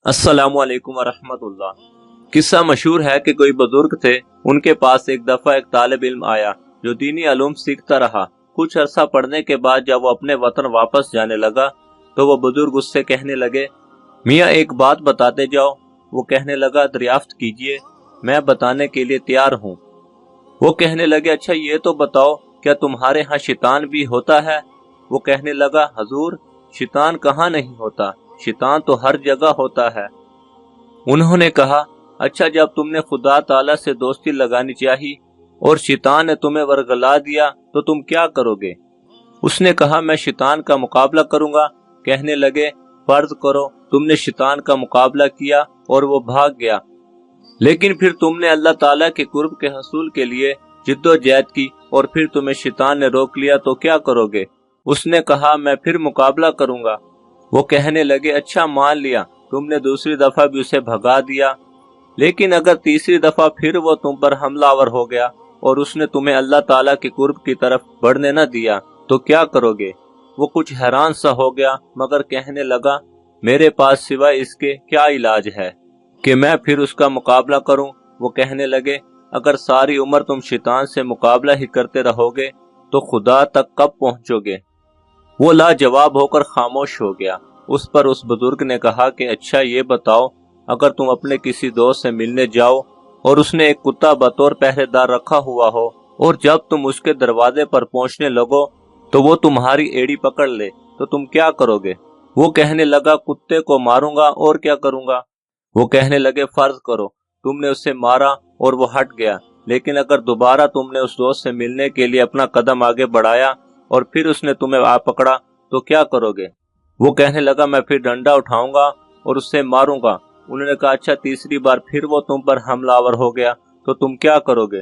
अस्सलामु अलैकुम वरहमत उल्लाह। किस्सा मशहूर है कि कोई बुजुर्ग थे, उनके पास एक दफा एक तालिब इल्म आया जो दीनी अलूम सीखता रहा। कुछ अरसा पढ़ने के बाद जब वो अपने वतन वापस जाने लगा तो वो बुजुर्ग उससे कहने लगे, मियाँ एक बात बताते जाओ। वो कहने लगा, दरियाफ्त कीजिए, मैं बताने के लिए तैयार हूँ। वो कहने लगे, अच्छा ये तो बताओ, क्या तुम्हारे यहाँ शैतान भी होता है? वो कहने लगा, हजूर शैतान कहाँ नहीं होता, शैतान तो हर जगह होता है। उन्होंने कहा, अच्छा जब तुमने खुदा ताला से दोस्ती लगानी चाहिए और शैतान ने तुम्हें वरगला दिया तो तुम क्या करोगे? उसने कहा, मैं शैतान का मुकाबला करूंगा। कहने लगे, फर्ज करो तुमने शैतान का मुकाबला किया और वो भाग गया, लेकिन फिर तुमने अल्लाह ताला के कुर्ब के हसूल के लिए जिद्दोजहद की और फिर तुम्हें शैतान ने रोक लिया तो क्या करोगे? उसने कहा, मैं फिर मुकाबला करूंगा। वो कहने लगे, अच्छा मान लिया तुमने दूसरी दफा भी उसे भगा दिया, लेकिन अगर तीसरी दफा फिर वो तुम पर हमलावर हो गया और उसने तुम्हें अल्लाह ताला के कुर्ब की तरफ बढ़ने न दिया तो क्या करोगे? वो कुछ हैरान सा हो गया मगर कहने लगा, मेरे पास सिवाय इसके क्या इलाज है कि मैं फिर उसका मुकाबला करूं? वो कहने लगे, अगर सारी उम्र तुम शैतान से मुकाबला ही करते रहोगे तो खुदा तक कब पहुंचोगे? वो लाजवाब होकर खामोश हो गया। उस पर उस बुजुर्ग ने कहा कि अच्छा ये बताओ, अगर तुम अपने किसी दोस्त से मिलने जाओ और उसने एक कुत्ता बतौर पहरेदार रखा हुआ हो और जब तुम उसके दरवाजे पर पहुंचने लगो तो वो तुम्हारी एड़ी पकड़ ले तो तुम क्या करोगे? वो कहने लगा, कुत्ते को मारूंगा और क्या करूंगा। वो कहने लगे, फर्ज करो तुमने उसे मारा और वो हट गया, लेकिन अगर दोबारा तुमने उस दोस्त से मिलने के लिए अपना कदम आगे बढ़ाया और फिर उसने तुम्हें आ पकड़ा तो क्या करोगे? वो कहने लगा, मैं फिर डंडा उठाऊंगा और उससे मारूंगा। उन्होंने कहा, अच्छा तीसरी बार फिर वो तुम पर हमलावर हो गया तो तुम क्या करोगे?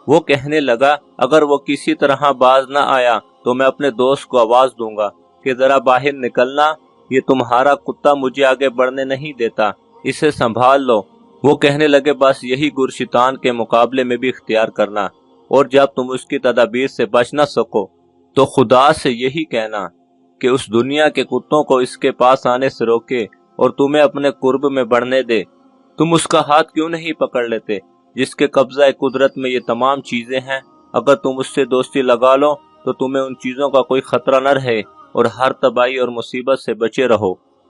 वो कहने लगा, अगर वो किसी तरह बाज न आया तो मैं अपने दोस्त को आवाज दूंगा कि जरा बाहर निकलना, ये तुम्हारा कुत्ता मुझे आगे बढ़ने नहीं देता, इसे संभाल लो। वो कहने लगे, बस यही गुर शैतान के मुकाबले में भी इख्तियार करना, और जब तुम उसकी तदाबीर से बच न सको तो खुदा से यही कहना कि उस दुनिया के कुत्तों को इसके पास आने से रोके और तुम्हें अपने कुर्ब में बढ़ने दे। तुम उसका हाथ क्यों नहीं पकड़ लेते जिसके कब्जा कुदरत में ये तमाम चीजें हैं? अगर तुम उससे दोस्ती लगा लो तो तुम्हें उन चीजों का कोई खतरा न रहे और हर तबाही और मुसीबत से बचे रहो।